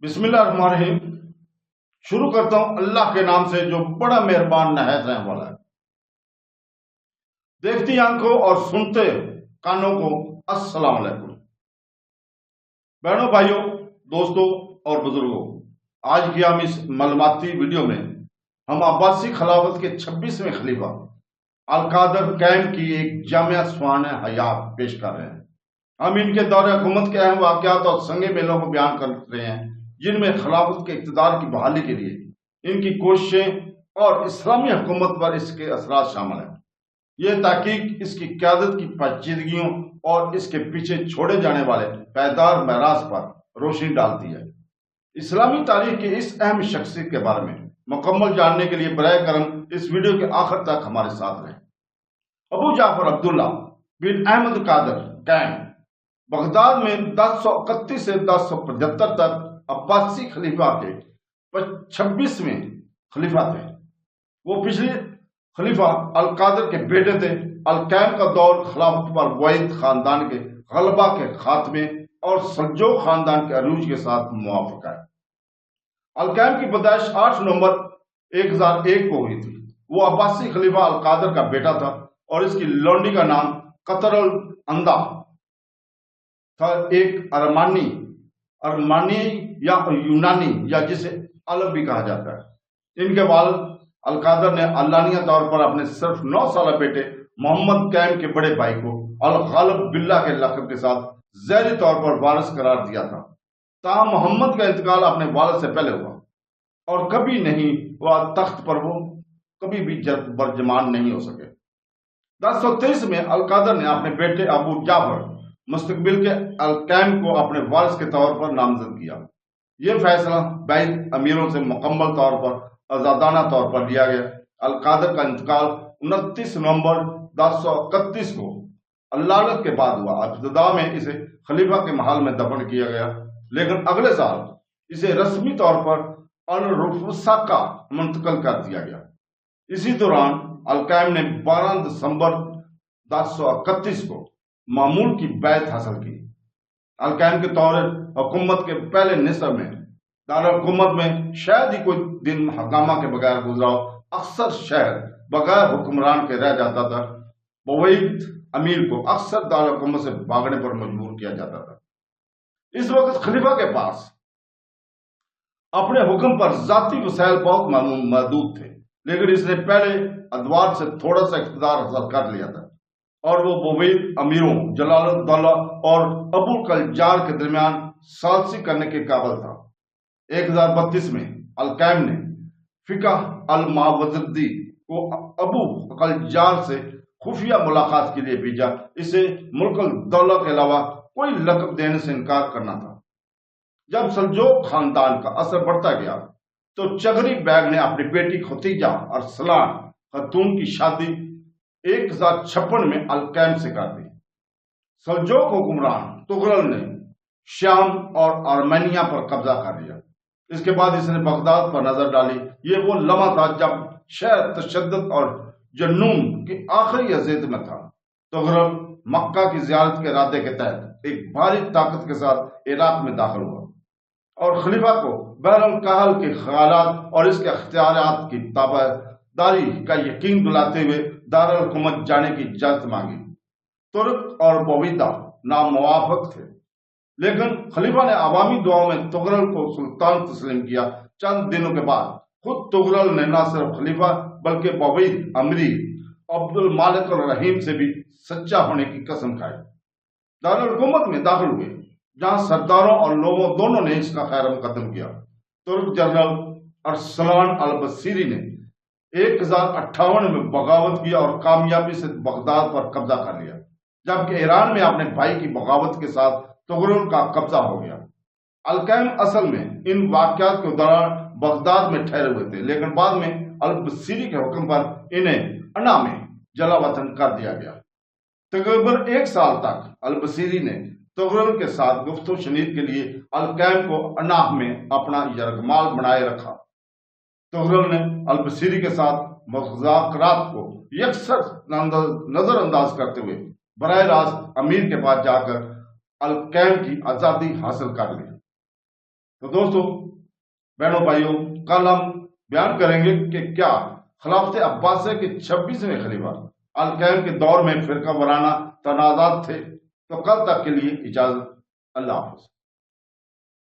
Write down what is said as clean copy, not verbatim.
बिस्मिल्लाहिर्रहमानिर्रहीम। शुरू करता हूं अल्लाह के नाम से जो बड़ा मेहरबान नहायत रहने वाला है। देखती आंखों और सुनते कानों को अस्सलाम वालेकुम। बहनों, भाइयों, दोस्तों और बुजुर्गों, आज की हम इस मालूमाती वीडियो में हम अब्बासी खिलाफत के 26वें खलीफा अल-कादर कैम की एक जामिया सुहाना हयात पेश कर रहे हैं। हम इनके दौरे हुकूमत के अहम वाक़यात और संगे मेलों को बयान कर रहे हैं, जिनमें खिलाफत के इक़्तिदार की बहाली के लिए इनकी कोशिशें और इस्लामी हुकूमत पर इसके असरात शामिल हैं। यह तहकीक इसकी क़यादत की पेचीदगियों और इसके पीछे छोड़े जाने वाले पायदार महराज पर रोशनी डालती है। इस्लामी तारीख की इस अहम शख्सियत के बारे में मुकम्मल जानने के लिए बराए करम इस वीडियो के आखिर तक हमारे साथ रहें। अबू जाफर अब्दुल्ला बिन अहमद कादर कैम बगदाद में 1031 से 1075 तक अब्बासी खलीफा के 26वें खलीफा थे। वो पिछले खलीफा अल-कादर के बेटे थे। अल-कैम का दौर खिलाफत पर वैद खानदान के गलबा के खात्मे और सल्जूक खानदान के अरूज के साथ मुवाफिक है। अल-कैम की पैदाइश 8 नवंबर 1001 को हुई थी। वो अब्बासी खलीफा अल-कादर का बेटा था और इसकी लौंडी का नाम कतर अंदा था। एक अरमानी या यूनानी या जिसे अलब भी कहा जाता है। इनके वालिद अल-कादर ने अल्लानिया तौर पर अपने सिर्फ 9 साल बेटे मोहम्मद कैम के बड़े भाई को अल-गालिब बिल्ला के लक़ब के साथ ज़हरी तौर पर वारिस करार दिया था। ताहम मोहम्मद का इंतकाल अपने वालिद से पहले हुआ और कभी नहीं वह तख्त पर वो कभी भी बरजमान नहीं हो सके। 1023 में अल-कादर ने अपने बेटे अबू जाफर मुस्तकबिल के अल-कैम को अपने वारिस के तौर पर नामजद किया। यह फैसला बैत अमीरों से मुकम्मल तौर पर आजादाना तौर पर लिया गया। अल-कादर का इंतकाल 29 नवंबर 1031 को अल्लालत के बाद हुआ। इब्तिदा में इसे खलीफा के महल में दफन किया गया, लेकिन अगले साल इसे रस्मी तौर पर अल-रुफसा का मुंतकिल कर दिया गया। इसी दौरान अल-कैम ने 12 दिसंबर 1031 को मामूल की बैत हासिल की। अल-कैम के दौरे हुकूमत के पहले निसफ में दारुल हुकूमत में शायद ही कोई दिन हंगामा के बगैर गुजरा हो। अक्सर शहर बगैर हुक्मरान के रह जाता था। बवैद अमीर को अक्सर दारुल हुकूमत से भागने पर मजबूर किया जाता था। इस वक्त खलीफा के पास अपने हुक्म पर जाती वसाइल बहुत महदूद थे, लेकिन इसने पहले अदवार से थोड़ा सा इख्तियार हासिल कर लिया था और वो बवैद अमीरों जलालुद्दौला और अबू कलजार के दरमियान सालसी करने के काबिल था। 1032 में अल-कैम ने फिका अल-मावजदी को अबू कलजार से खुफिया मुलाकात के लिए भेजा। इसे मुल्क दौला के अलावा कोई लक़ब देने से इनकार करना था। जब सल्जूक खानदान का असर बढ़ता गया तो चगरी बैग ने अपनी बेटी खतीजा अरसलान खतून की शादी 1056 में अल-कैम से कर दी। सल्जूक हुक्मरान तुगरल ने शाम और आर्मेनिया पर कब्जा कर लिया। इसके बाद इसने बगदाद पर नजर डाली। ये वो लम्हा था जब शहर तशद्दुद और जुनून की आखिरी अज़ियत में था। तुगरल मक्का की ज़ियारत के इरादे के तहत एक भारी ताकत के साथ इराक में दाखिल हुआ और खलीफा को बहरल-कहल के ख्यालात और इसके अख्तियारात की ताबेदारी का यकीन दिलाते हुए दारुल हुकूमत जाने की इजाजत मांगी। तुर्क और बवीदा नामुवाफिक थे, लेकिन खलीफा ने अवामी दुआओं में तुगरल को सुल्तान तस्लीम किया। चंद दिनों के बाद खुद तुगरल ने न सिर्फ खलीफा बल्कि बवीद अमीर अब्दुल मालिक और रहीम से भी सच्चा होने की कसम खाई। दारुल हुकूमत में दाखिल हुए, जहां सरदारों और लोगों दोनों ने इसका खैर मुकदम किया। तुर्क जनरल अरसलान अल-बसीरी ने 1058 में बगावत किया और कामयाबी से बगदाद पर कब्जा कर लिया, जबकि ईरान में अपने भाई की बगावत के साथ तुगरल का कब्जा हो गया। अल-कैम असल में इन वाक़यात के दौरान बगदाद में ठहरे हुए थे, लेकिन बाद में अल-बसीरी के हुक्म पर इन्हें अना में जला वतन कर दिया गया। तकरीबन 1 साल तक अल-बसीरी ने तुगरल के साथ गुफ्तो शनीद के लिए अल-कैम को अनाह में अपना यरगमाल बनाए रखा। तुगरल ने अल-बसीरी के साथ मुज़ाकरात को यकसर नजरअंदाज करते हुए बराह रास्त अमीर के पास जाकर अल-कैम की आज़ादी हासिल कर ली। تو دوستوں بہنوں بھائیوں کل ہم بیان کریں گے کہ کیا خلافت عباسیہ کے 26ویں خلیفہ القیم کے دور میں فرقہ وارانہ تنازعات تھے۔ تو کل تک کے لیے اجازت، اللہ حافظ۔